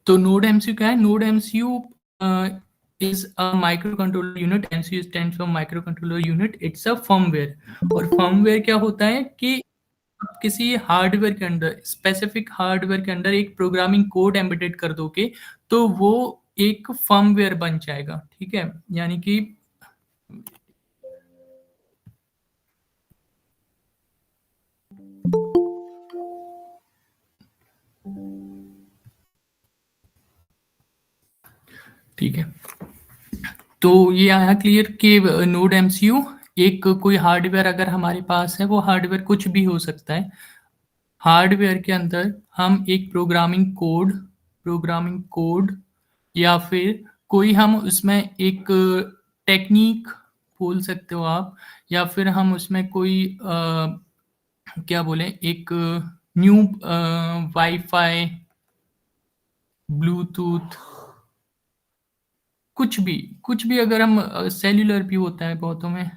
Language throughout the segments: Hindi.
तो नोड एमसीयू क्या है? Node MCU is a micro controller unit. MCU stands for micro controller unit. It's a firmware. और फर्मवेयर क्या होता है कि आप किसी हार्डवेयर के अंदर, स्पेसिफिक हार्डवेयर के अंदर एक प्रोग्रामिंग कोड एम्बेडेड कर दोगे तो वो एक फर्मवेयर बन जाएगा। ठीक है, यानी कि ठीक है, तो ये आया क्लियर कि नोड एमसीयू एक कोई हार्डवेयर अगर हमारे पास है, वो हार्डवेयर कुछ भी हो सकता है। हार्डवेयर के अंदर हम एक प्रोग्रामिंग कोड या फिर कोई हम उसमें एक टेक्निक बोल सकते हो आप, या फिर हम उसमें कोई क्या बोलें, एक न्यू वाईफाई, ब्लूटूथ, कुछ भी अगर हम सेल्यूलर भी होता है बहुतों में,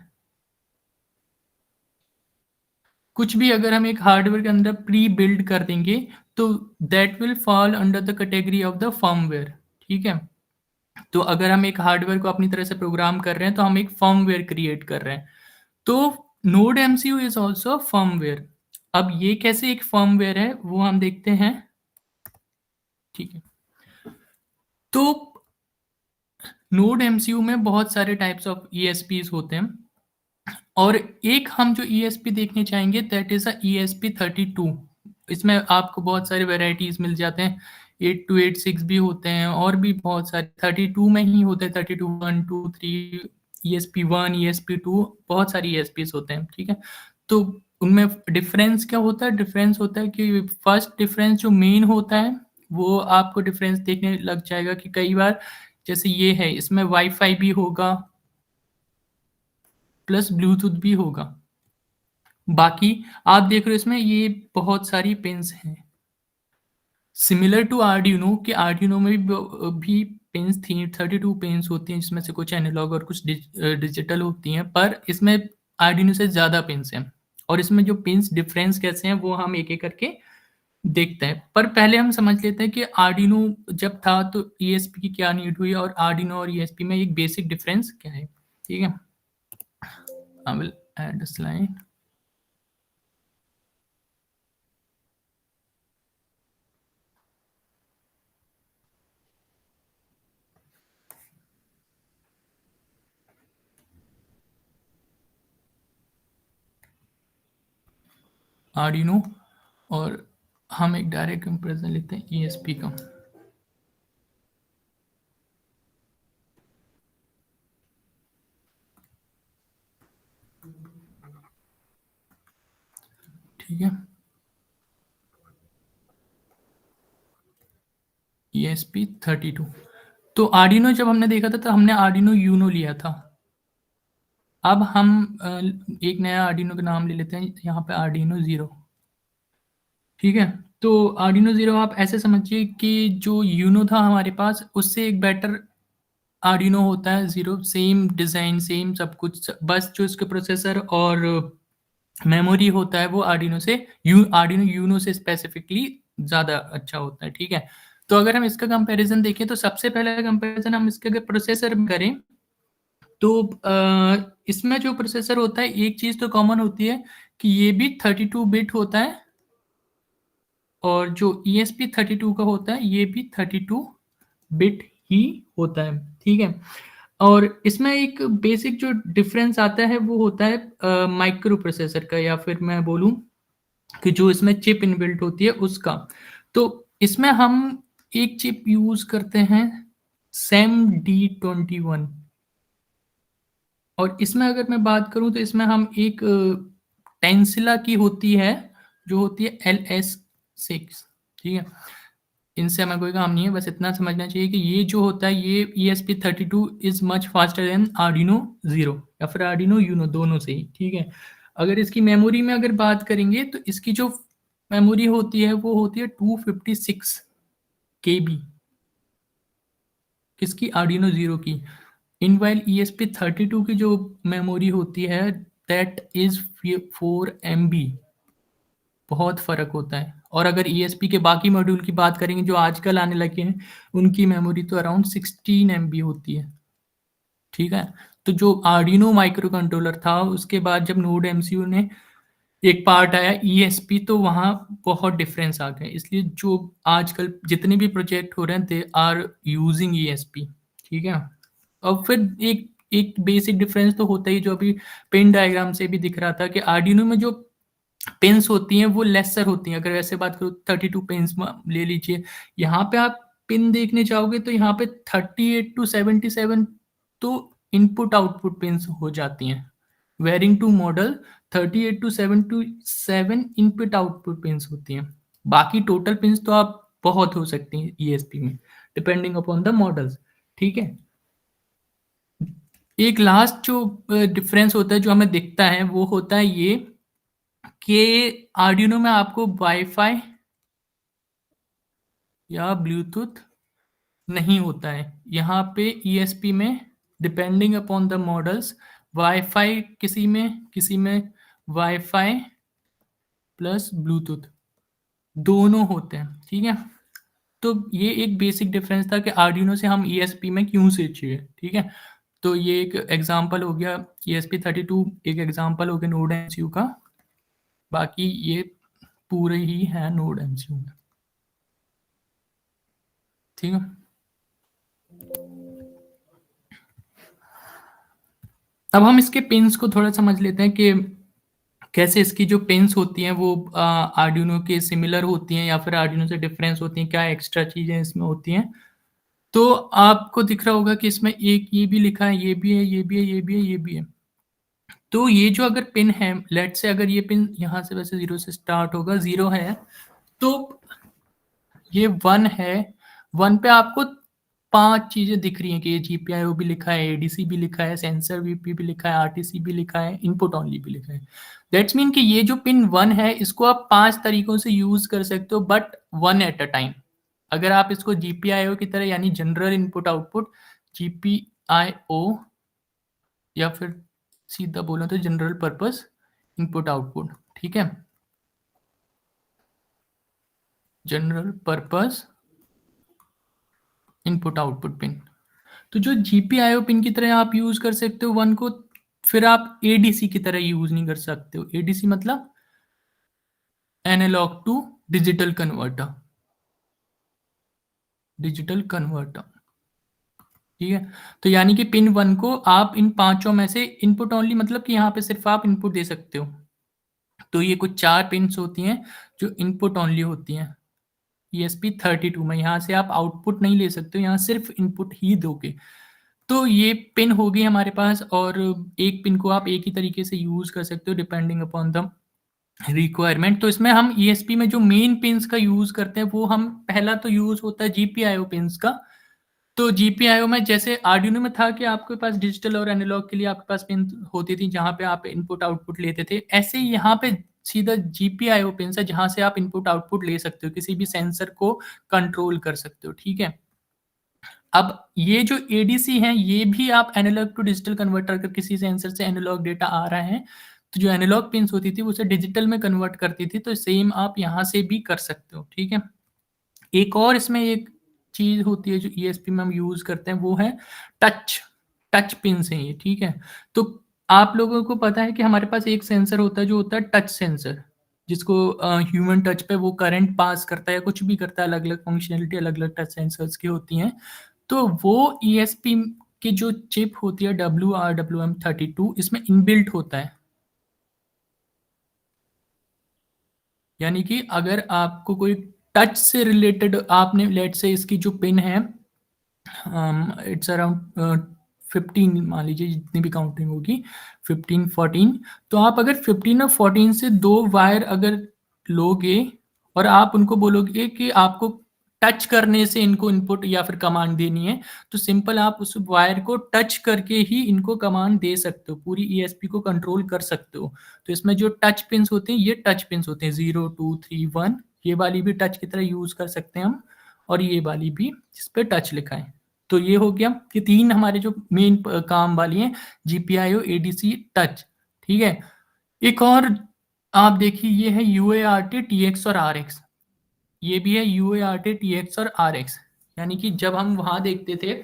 कुछ भी अगर हम एक हार्डवेयर के अंदर प्री बिल्ड कर देंगे तो that will fall under the category of the firmware. ठीक है, तो अगर हम एक हार्डवेयर को अपनी तरह से प्रोग्राम कर रहे हैं तो हम एक फर्मवेयर क्रिएट कर रहे हैं। तो node MCU is also firmware. अब ये कैसे एक फर्मवेयर है वो हम देखते हैं। ठीक है, तो नोड एमसीयू में बहुत सारे टाइप्स ऑफ ईएसपीज होते हैं, और एक हम जो ईएसपी देखने चाहेंगे दैट इज अ ईएसपी 32। इसमें आपको बहुत सारे वेराइटीज मिल जाते हैं, 8286 भी होते हैं, और भी बहुत सारे 32 में ही होते हैं, 32 1 2 3, ESP1 ESP2, बहुत सारी ईएसपीज होते हैं। ठीक है, तो उनमें डिफरेंस क्या होता है? डिफरेंस होता है कि फर्स्ट डिफरेंस जो मेन होता है वो आपको डिफरेंस देखने लग जाएगा कि कई बार जैसे ये है, इसमें वाईफाई भी होगा प्लस ब्लूटूथ भी होगा। बाकी आप देख रहे हो इसमें ये बहुत सारी पिन्स हैं, सिमिलर टू आर्डिनो, कि आर्डिनो में भी पिन्स थी, 32 पिन्स होती हैं जिसमें से कुछ एनालॉग और कुछ डिजिटल होती हैं, पर इसमें आर्डिनो से ज़्यादा पिन्स हैं। और इसमें जो पिन्स डिफरेंस कैसे हैं वो हम एक एक करके देखते हैं, पर पहले हम समझ लेते हैं कि आर्डिनो जब था तो ईएसपी की क्या नीड हुई और आर्डिनो और ईएसपी में एक बेसिक डिफरेंस क्या है। ठीक है, I will add a slide. Arduino, और हम एक डायरेक्ट कंपैरिजन लेते हैं ईएसपी का। ठीक है, ESP 32। तो आर्डिनो जब हमने देखा था तो हमने आर्डिनो यूनो लिया था। अब हम एक नया आर्डिनो का नाम ले लेते हैं, यहाँ पे आर्डिनो ज़ीरो। ठीक है, तो आर्डिनो ज़ीरो आप ऐसे समझिए कि जो यूनो था हमारे पास उससे एक बेटर आर्डिनो होता है ज़ीरो। सेम डिज़ाइन, सेम सब कुछ, बस जो इसके प्रोसेसर और मेमोरी होता है वो आर्डिनो यूनो से स्पेसिफिकली ज़्यादा अच्छा होता है। ठीक है, तो अगर हम इसका कंपैरिजन देखें तो सबसे पहला कंपैरिजन हम इसके अगर प्रोसेसर में करें तो इसमें जो प्रोसेसर होता है एक चीज़ तो कॉमन होती है कि ये भी 32 बिट होता है, और जो ESP 32 का होता है ये भी 32 बिट ही होता है। ठीक है, और इसमें एक बेसिक जो डिफरेंस आता है वो होता है माइक्रो प्रोसेसर का, या फिर मैं बोलूँ कि जो इसमें चिप इनबिल्ट होती है उसका। तो इसमें हम एक चिप यूज़ करते हैं SEM-D21, और इसमें अगर मैं बात करूँ तो इसमें हम एक टेंसिला की होती है, जो होती है LS6। ठीक है, इनसे हमें कोई काम नहीं है, बस इतना समझना चाहिए कि ये जो होता है ये ESP32 is much faster than Arduino zero या फिर आर्डिनो यूनो, दोनों से ही। ठीक है, अगर इसकी मेमोरी में अगर बात करेंगे तो इसकी जो मेमोरी होती है वो होती है 256 KB, किसकी? आर्डिनो ज़ीरो की। इन वाइल ESP32 की जो मेमोरी होती है दैट इज़ 4 MB, बहुत फ़र्क होता है। और अगर ईएसपी के बाकी मॉड्यूल की बात करेंगे जो आजकल आने लगे हैं, उनकी मेमोरी तो अराउंड 16 एमबी होती है, ठीक है? तो जो आर्डिनो माइक्रो कंट्रोलर था, उसके बाद जब नोड एमसीयू ने एक पार्ट आया ईएसपी, तो वहाँ बहुत डिफरेंस आ गए। इसलिए जो आजकल जितने भी प्रोजेक्ट हो रहे हैं, दे आर यूजिंग ईएसपी, ठीक है? और फिर एक एक बेसिक डिफरेंस तो होता ही, जो अभी पिन डायग्राम से भी दिख रहा था, कि आर्डिनो में जो पिन्स होती हैं वो लेसर होती हैं। अगर वैसे बात करूँ 32 पिन्स ले लीजिए, यहाँ पे आप पिन देखने जाओगे तो यहाँ पे 38 टू 77 तो इनपुट आउटपुट पिन्स हो जाती हैं। Varying to model 38 to 77 input output pins होती हैं। बाकी टोटल पिन्स तो आप बहुत हो सकती हैं ईएसपी में, डिपेंडिंग अपॉन द मॉडल्स, ठीक है? एक लास्ट जो डिफरेंस होता है जो हमें दिखता है, वो होता है ये कि आर्डिनो में आपको वाईफाई या ब्लूटूथ नहीं होता है। यहाँ पे ईएसपी में depending upon the models wifi किसी में वाईफाई प्लस ब्लूटूथ दोनों होते हैं, ठीक है? तो ये एक बेसिक डिफरेंस था कि आर्डिनो से हम ईएसपी में क्यों स्विच हुए, ठीक है? तो ये एक एग्जांपल हो गया ESP32, एक एग्जांपल हो गया नोड एमसीयू का। बाकी ये पूरे ही है नोड एमसीयू में, ठीक है? अब हम इसके पिन्स को थोड़ा समझ लेते हैं कि कैसे इसकी जो पिन्स होती हैं वो आर्डिनो के सिमिलर होती हैं या फिर आर्डिनो से डिफरेंस होती हैं, क्या एक्स्ट्रा चीज़ें इसमें होती हैं। तो आपको दिख रहा होगा कि इसमें एक ये भी लिखा है, ये भी है, ये भी है, ये भी है, ये भी है। तो ये जो अगर पिन है, लेट्स से अगर ये पिन यहाँ से वैसे 0 से स्टार्ट होगा, 0 है, तो ये 1 है, 1 पे आपको 5 चीज़ें दिख रही हैं कि ये जीपीआईओ भी लिखा है, एडीसी भी लिखा है, सेंसर वीपी भी लिखा है, आरटीसी भी लिखा है, इनपुट ओनली भी लिखा है। दैट्स मीन कि ये जो पिन 1 है, इसको आप 5 तरीकों से यूज़ कर सकते हो, बट 1 एट अ टाइम। अगर आप इसको जीपीआईओ की तरह, यानी जनरल इनपुट आउटपुट जीपीआईओ, या फिर सीधा बोलो तो जनरल पर्पस इनपुट आउटपुट, ठीक है? General purpose input output pin. तो जो जीपीआईओ पिन की तरह आप यूज कर सकते हो 1 को, फिर आप एडीसी की तरह यूज नहीं कर सकते हो। एडीसी मतलब analogue to digital converter, digital converter, ठीक है? तो यानी कि पिन 1 को आप इन पांचों में से इनपुट ओनली, मतलब कि यहाँ पे सिर्फ आप इनपुट दे सकते हो। तो ये कुछ 4 पिन्स होती हैं जो इनपुट ओनली होती हैं ESP32 में। यहाँ से आप आउटपुट नहीं ले सकते हो, यहाँ सिर्फ इनपुट ही दोगे। तो ये पिन हो गई हमारे पास, और एक पिन को आप एक ही तरीके से यूज़ कर सकते हो डिपेंडिंग अपॉन द रिक्वायरमेंट। तो इसमें हम ESP में जो मेन पिन्स का यूज़ करते हैं, वो हम पहला तो यूज़ होता है GPIO पिन्स का। तो GPIO में जैसे आर्डिनो में था कि आपके पास डिजिटल और एनालॉग के लिए आपके पास पिन होती थी जहाँ पे आप इनपुट आउटपुट लेते थे, ऐसे ही यहाँ पे सीधा GPIO पिन्स है जहाँ से आप इनपुट आउटपुट ले सकते हो, किसी भी सेंसर को कंट्रोल कर सकते हो, ठीक है? अब ये जो एडीसी हैं, ये भी आप एनालॉग टू डिजिटल कन्वर्टर, अगर किसी सेंसर से एनालॉग डेटा आ रहा है, तो जो एनालॉग पिन्स होती थी उसे डिजिटल में कन्वर्ट करती थी, तो सेम आप यहाँ से भी कर सकते हो, ठीक है? एक और इसमें एक चीज़ होती है जो ईएसपी में हम यूज़ करते हैं, वो है टच। टच पिन्स हैं ये, ठीक है? तो आप लोगों को पता है कि हमारे पास एक सेंसर होता है जो होता है टच सेंसर, जिसको ह्यूमन टच पे वो करंट पास करता है या कुछ भी करता है, अलग-अलग फंक्शनैलिटी अलग-अलग टच सेंसर्स की होती हैं। तो वो ईएसपी की जो चिप होती है WRWM32, इसमें इनबिल्ट होता है। यानी कि अगर आपको कोई टच से रिलेटेड, आपने लेट्स से इसकी जो पिन है, इट्स अराउंड 15 मान लीजिए, जितनी भी काउंटिंग होगी 15 14, तो आप अगर 15 और 14 से 2 वायर अगर लोगे और आप उनको बोलोगे कि आपको टच करने से इनको इनपुट या फिर कमांड देनी है, तो सिंपल आप उस वायर को टच करके ही इनको कमांड दे सकते हो, पूरी ईएसपी को कंट्रोल कर सकते हो। तो इसमें जो टच पिन्स होते हैं, ये टच पिन्स होते हैं 0 2 3 1, ये वाली भी टच की तरह यूज कर सकते हैं हम, और ये वाली भी जिस पे टच लिखा है। तो ये हो गया कि 3 हमारे जो मेन काम वाली हैं, जीपीआईओ, एडीसी, टच, ठीक है? एक और आप देखिए, ये है यूएआरटी, टीएक्स और आरएक्स। ये भी है UART, TX और RX। यानी कि जब हम वहां देखते थे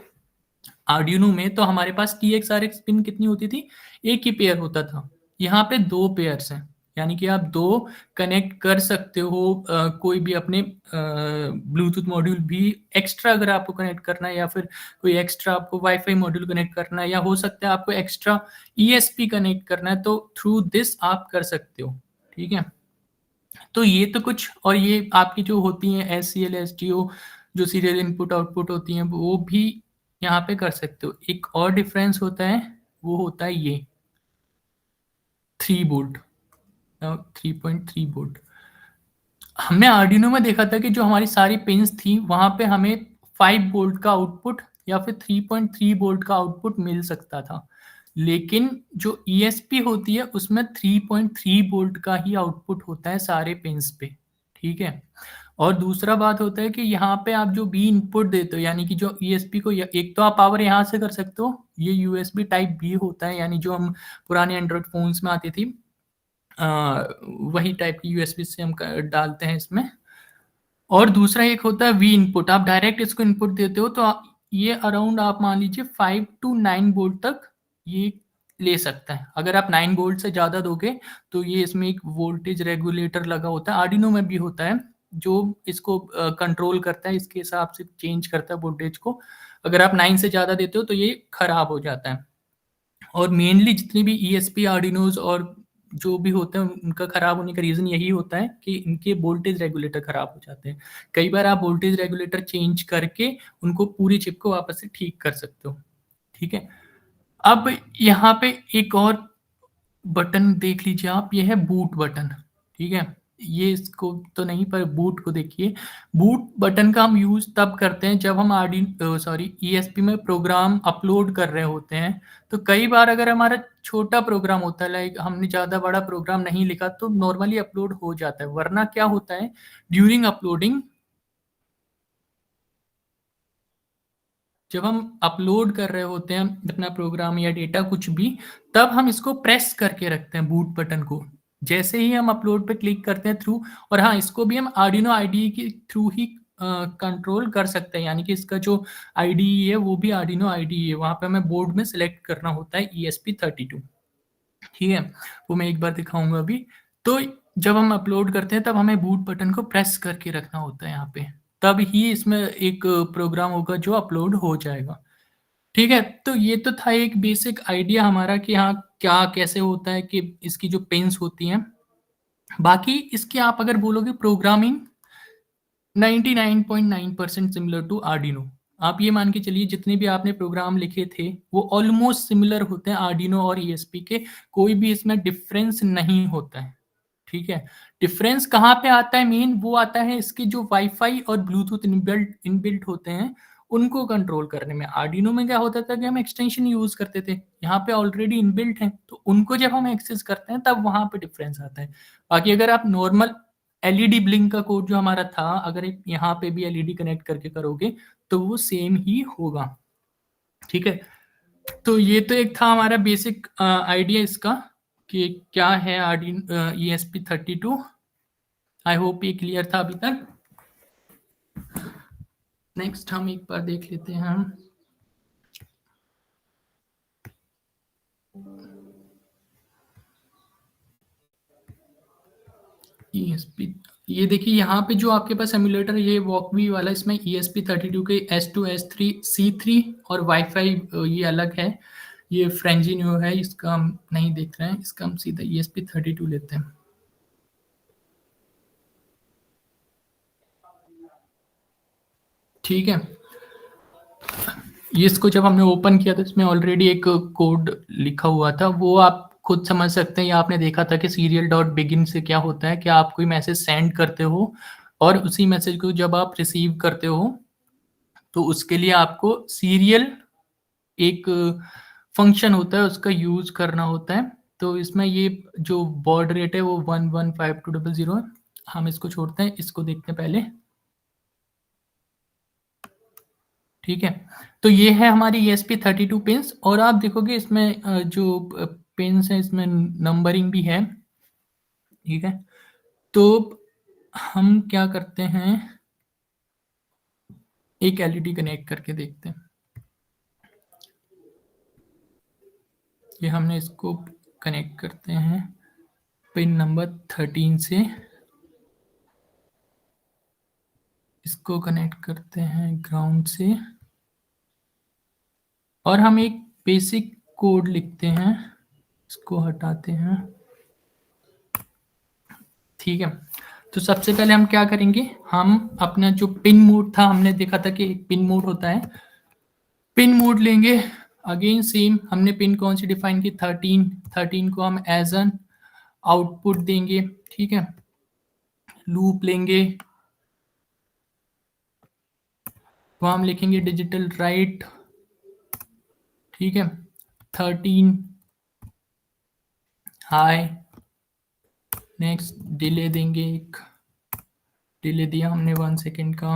आर्डिनो में, तो हमारे पास TX RX पिन कितनी होती थी, एक ही पेयर होता था। यहाँ पे दो पेयर्स हैं, यानी कि आप दो कनेक्ट कर सकते हो। कोई भी अपने ब्लूटूथ मॉड्यूल भी एक्स्ट्रा अगर आपको कनेक्ट करना है, या फिर कोई एक्स्ट्रा आपको वाईफाई मॉड्यूल कनेक्ट करना है, या हो सकता है आपको एक्स्ट्रा ESP कनेक्ट करना है, तो थ्रू दिस आप कर सकते हो। ठीक है, तो ये तो कुछ, और ये आपकी जो होती हैं SCL STO, जो सीरियल इनपुट आउटपुट होती हैं, वो भी यहाँ पे कर सकते हो। एक और डिफरेंस होता है, वो होता है ये 3 वोल्ट, 3.3 वोल्ट। हमने आर्डिनो में देखा था कि जो हमारी सारी पिंस थी वहां पे हमें 5 वोल्ट का आउटपुट या फिर 3.3 वोल्ट का आउटपुट मिल सकता था, लेकिन जो ESP होती है उसमें 3.3 वोल्ट का ही आउटपुट होता है सारे पिंस पे। ठीक है, और दूसरा बात होता है कि यहाँ पे आप जो बी इनपुट देते हो, यानी कि जो ESP को एक तो आप पावर यहाँ से कर सकते हो, ये USB टाइप बी होता है, यानी जो हम पुराने एंड्रॉयड फोन्स में आती थी, वही टाइप की USB से हम डालते हैं इसमें। और दूसरा एक होता है वी इनपुट, आप डायरेक्ट इसको इनपुट देते हो, तो ये अराउंड आप मान लीजिए 5 to 9 वोल्ट तक ये ले सकता है। अगर आप 9 वोल्ट से ज़्यादा दोगे तो ये इसमें एक वोल्टेज रेगुलेटर लगा होता है, आर्डिनो में भी होता है, जो इसको कंट्रोल करता है, इसके हिसाब से चेंज करता है वोल्टेज को। अगर आप 9 से ज़्यादा देते हो तो ये खराब हो जाता है। और मेनली जितनी भी ESP आर्डिनोज और जो भी होते हैं, उनका खराब होने का रीज़न यही होता है कि इनके वोल्टेज रेगुलेटर खराब हो जाते हैं। कई बार आप वोल्टेज रेगुलेटर चेंज करके उनको पूरी चिप को वापस से ठीक कर सकते हो। ठीक है, अब यहाँ पे एक और बटन देख लीजिए आप, ये है बूट बटन। ठीक है, ये इसको तो नहीं, पर बूट को देखिए। बूट बटन का हम यूज तब करते हैं जब हम ESP में प्रोग्राम अपलोड कर रहे होते हैं। तो कई बार अगर हमारा छोटा प्रोग्राम होता है, लाइक हमने ज़्यादा बड़ा प्रोग्राम नहीं लिखा, तो नॉर्मली अपलोड हो जाता है। वरना क्या होता है, ड्यूरिंग अपलोडिंग, जब हम अपलोड कर रहे होते हैं अपना प्रोग्राम या डेटा कुछ भी, तब हम इसको प्रेस करके रखते हैं बूट बटन को। जैसे ही हम अपलोड पे क्लिक करते हैं थ्रू, और हाँ, इसको भी हम आर्डिनो IDE के थ्रू ही कंट्रोल कर सकते हैं, यानी कि इसका जो IDE है वो भी आर्डिनो IDE है। वहाँ पे हमें बोर्ड में सेलेक्ट करना होता है ESP32। ठीक है, वो मैं एक बार दिखाऊंगा अभी। तो जब हम अपलोड करते हैं तब हमें बूट बटन को प्रेस करके रखना होता है यहाँ पे, तब ही इसमें एक प्रोग्राम होगा जो अपलोड हो जाएगा। ठीक है, तो ये तो था एक बेसिक आइडिया हमारा कि हाँ क्या कैसे होता है, कि इसकी जो पिंस होती हैं। बाकी इसके आप अगर बोलोगे प्रोग्रामिंग 99.9% सिमिलर टू आर्डिनो। आप ये मान के चलिए जितने भी आपने प्रोग्राम लिखे थे वो ऑलमोस्ट सिमिलर होते हैं आर्डिनो और ESP के, कोई भी इसमें डिफरेंस नहीं होता है। ठीक है, डिफरेंस कहाँ पे आता है, मेन वो आता है इसके जो वाईफाई और ब्लूटूथ इनबिल्ट होते हैं, उनको कंट्रोल करने में। आर्डिनो में क्या होता था कि हम एक्सटेंशन यूज करते थे, यहाँ पे ऑलरेडी इनबिल्ट है, तो उनको जब हम एक्सेस करते हैं तब वहां पे डिफरेंस आता है। बाकी अगर आप नॉर्मल LED ब्लिंक का कोड जो हमारा था, अगर एक यहाँ पे भी LED कनेक्ट करके करोगे तो वो सेम ही होगा। ठीक है, तो ये तो एक था हमारा बेसिक आइडिया इसका कि क्या है आर्डिनो ESP32। आई होप ये क्लियर था अभी तक। नेक्स्ट हम एक बार देख लेते हैं हम ESP। ये देखिए यहाँ पे जो आपके पास एमुलेटर है, ये वॉकवी वाला, इसमें ESP32 के S2 S3 C3 और वाईफाई ये अलग है। ये फ्रेंजिनो है, इसका हम नहीं देख रहे हैं, इसका हम सीधा ESP32 लेते हैं। ठीक है, ये इसको जब हमने ओपन किया तो इसमें ऑलरेडी एक कोड लिखा हुआ था, वो आप खुद समझ सकते हैं। या आपने देखा था कि सीरियल डॉट बिगिन से क्या होता है कि आप कोई मैसेज सेंड करते हो और उसी मैसेज को जब आप रिसीव करते हो तो उसके लिए आपको सीरियल एक फंक्शन होता है, उसका यूज करना होता है। तो इसमें ये जो बॉड रेट है वो 115200 है। हम इसको छोड़ते हैं, इसको देखते हैं पहले। ठीक है, तो ये है हमारी ESP32 पिंस, और आप देखोगे इसमें जो पिंस है इसमें नंबरिंग भी है। ठीक है, तो हम क्या करते हैं, एक एलईडी कनेक्ट करके देखते हैं। ये हमने इसको कनेक्ट करते हैं पिन नंबर 13 से, इसको कनेक्ट करते हैं ग्राउंड से, और हम एक बेसिक कोड लिखते हैं, इसको हटाते हैं। ठीक है, तो सबसे पहले हम क्या करेंगे, हम अपना जो पिन मोड था, हमने देखा था कि एक पिन मोड होता है, पिन मोड लेंगे। अगेन सेम, हमने पिन कौन सी डिफाइन की, 13 को हम एज एन आउटपुट देंगे। ठीक है, लूप लेंगे, तो हम लिखेंगे डिजिटल राइट। ठीक है, 13 हाई, नेक्स्ट डिले देंगे, एक डिले दिया हमने 1 सेकेंड का,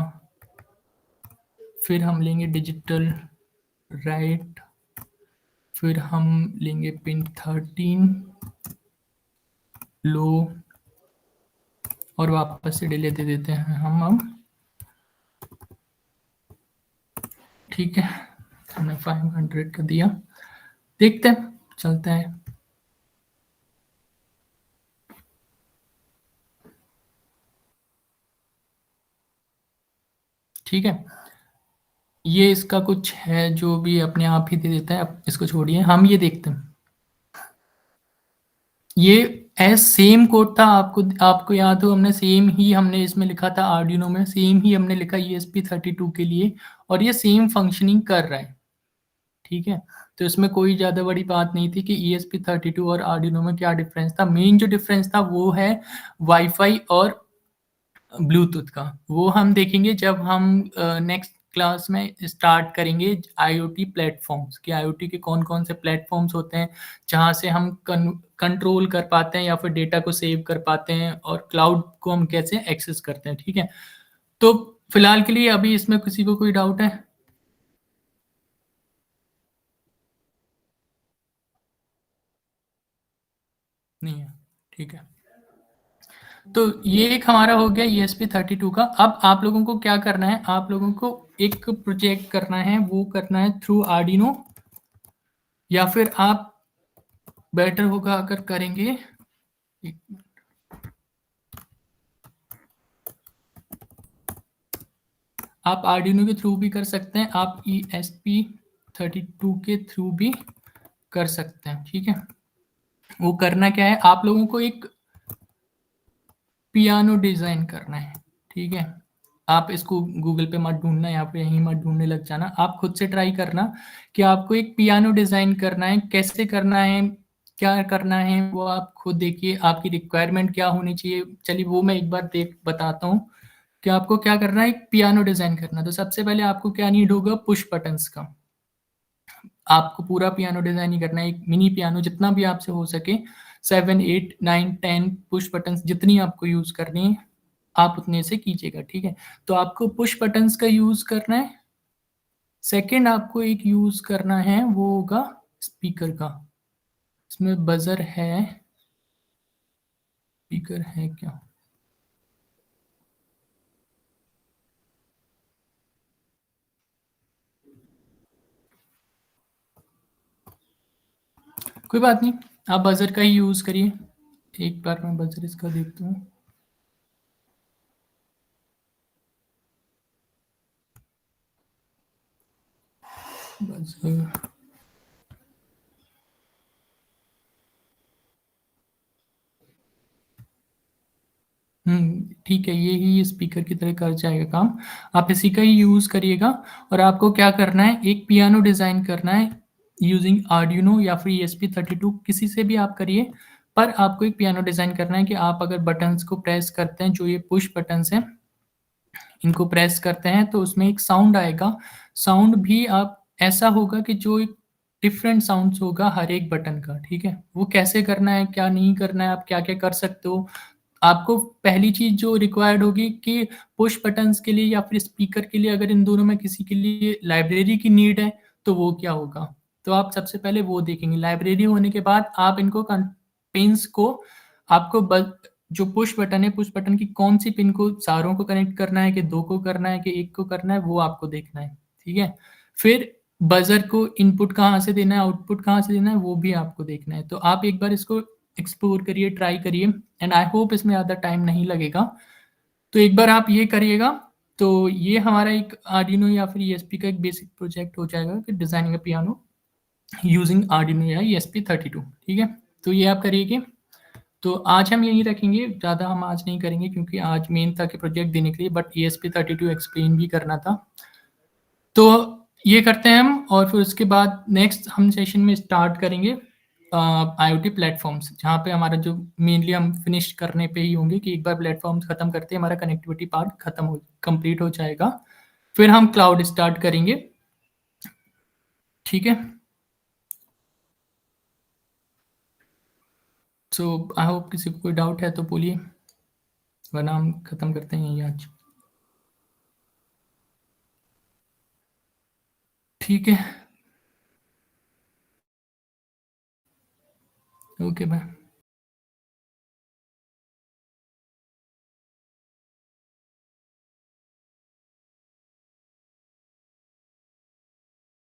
फिर हम लेंगे डिजिटल राइट, फिर हम लेंगे पिन 13 लो, और वापस से डिले दे देते हैं हम। ठीक है, हमने 500 का दिया, देखते हैं चलता है। ठीक है, ये इसका कुछ है जो भी अपने आप ही दे देता है, अब इसको छोड़िए, हम ये देखते हैं। ये एज सेम कोड था, आपको आपको याद हो, हमने सेम ही हमने इसमें लिखा था, आर्डिनो में सेम ही हमने लिखा ESP32 के लिए, और ये सेम फंक्शनिंग कर रहा है। ठीक है, तो इसमें कोई ज़्यादा बड़ी बात नहीं थी कि ESP32 और आर्डिनो में क्या डिफरेंस था। मेन जो डिफरेंस था वो है वाईफाई और ब्लूटूथ का, वो हम देखेंगे जब हम नेक्स्ट क्लास में स्टार्ट करेंगे आईओटी प्लेटफॉर्म्स, कि आईओटी के कौन कौन से प्लेटफॉर्म्स होते हैं जहाँ से हम कंट्रोल कर पाते हैं या फिर डेटा को सेव कर पाते हैं, और क्लाउड को हम कैसे एक्सेस करते हैं। ठीक है, तो फिलहाल के लिए अभी इसमें किसी को कोई डाउट है? नहीं है, ठीक है। तो ये एक हमारा हो गया ESP32 का। अब आप लोगों को क्या करना है, आप लोगों को एक प्रोजेक्ट करना है, वो करना है थ्रू आर्डिनो, या फिर आप बेटर होगा अगर करेंगे, आप आर्डिनो के थ्रू भी कर सकते हैं, आप ESP32 के थ्रू भी कर सकते हैं। ठीक है, वो करना क्या है, आप लोगों को एक पियानो डिजाइन करना है। ठीक है, आप इसको गूगल पे मत ढूंढना या फिर यहीं मत ढूंढने लग जाना, आप खुद से ट्राई करना कि आपको एक पियानो डिजाइन करना है, कैसे करना है, क्या करना है, वो आप खुद देखिए, आपकी रिक्वायरमेंट क्या होनी चाहिए। चलिए वो मैं एक बार देख बताता हूँ कि आपको क्या करना है, एक पियानो डिजाइन करना है। तो सबसे पहले आपको क्या नीड होगा, पुश बटन्स का। आपको पूरा पियानो डिजाइन ही करना है, एक मिनी पियानो जितना भी आपसे हो सके, 7 8 9 10 पुश बटन्स जितनी आपको यूज करनी है आप उतने से कीजिएगा। ठीक है, तो आपको पुश बटन्स का यूज करना है। सेकंड आपको एक यूज करना है, वो होगा स्पीकर का। इसमें बजर है, स्पीकर है क्या, कोई बात नहीं, आप बजर का ही यूज करिए। एक बार मैं बजर इसका देखता हूँ। बजर, ठीक है, ये ही स्पीकर की तरह कर जाएगा काम, आप इसी का ही यूज़ करिएगा। और आपको क्या करना है, एक पियानो डिज़ाइन करना है यूजिंग आर्डिनो या फिर ESP32, किसी से भी आप करिए, पर आपको एक पियानो डिज़ाइन करना है कि आप अगर बटन्स को प्रेस करते हैं, जो ये पुश बटन्स हैं, इनको प्रेस करते हैं तो उसमें एक साउंड आएगा। साउंड भी आप ऐसा होगा कि जो एक डिफरेंट साउंड्स होगा हर एक बटन का। ठीक है, वो कैसे करना है, क्या नहीं करना है, आप क्या क्या कर सकते हो। आपको पहली चीज जो रिक्वायर्ड होगी कि पुश बटन्स के लिए या फिर स्पीकर के लिए अगर इन दोनों में किसी के लिए लाइब्रेरी की नीड है तो वो क्या होगा, तो आप सबसे पहले वो देखेंगे। लाइब्रेरी होने के बाद आप इनको पिंस को आपको जो पुश बटन है, पुश बटन की कौन-सी पिन को सारों को कनेक्ट करना है कि 2 को करना है कि 1 को करना है, वो आपको देखना है, ठीक है? फिर बज़र को इनपुट कहाँ से देना है, आउटपुट कहाँ से देना है, वो भी आपको देखना है। तो आप एक बार इसको एक्सप्लोर करिए, ट्राई करिए एंड आई होप इसमें ज़्यादा टाइम नहीं लगेगा। तो एक बार आप ये करिएगा, तो ये हमारा एक आर्डिनो या फिर ईएसपी का एक बेसिक प्रोजेक्ट हो जाएगा कि डिज़ाइनिंग अ पियानो यूजिंग आर्डिनो या ESP32, ठीक है? तो ये आप करिएगा। तो आज हम यहीं रखेंगे, ज़्यादा हम आज नहीं करेंगे क्योंकि आज मेन था कि प्रोजेक्ट देने के लिए, बट ESP32 एक्सप्लेन भी करना था। तो ये करते हैं हम और फिर उसके बाद नेक्स्ट हम सेशन में स्टार्ट करेंगे IoT प्लेटफ़ॉर्म्स, जहाँ पे हमारा जो मेनली हम फिनिश करने पे ही होंगे कि एक बार प्लेटफ़ॉर्म्स खत्म करते हैं, हमारा कनेक्टिविटी पार्ट खत्म हो कंप्लीट हो जाएगा। फिर हम क्लाउड स्टार्ट करेंगे, ठीक है? सो आई होप किसी को कोई डाउट है तो बोलिए, वरना हम खत्म करते हैं यहीं आज। ठीक है, ओके बाय।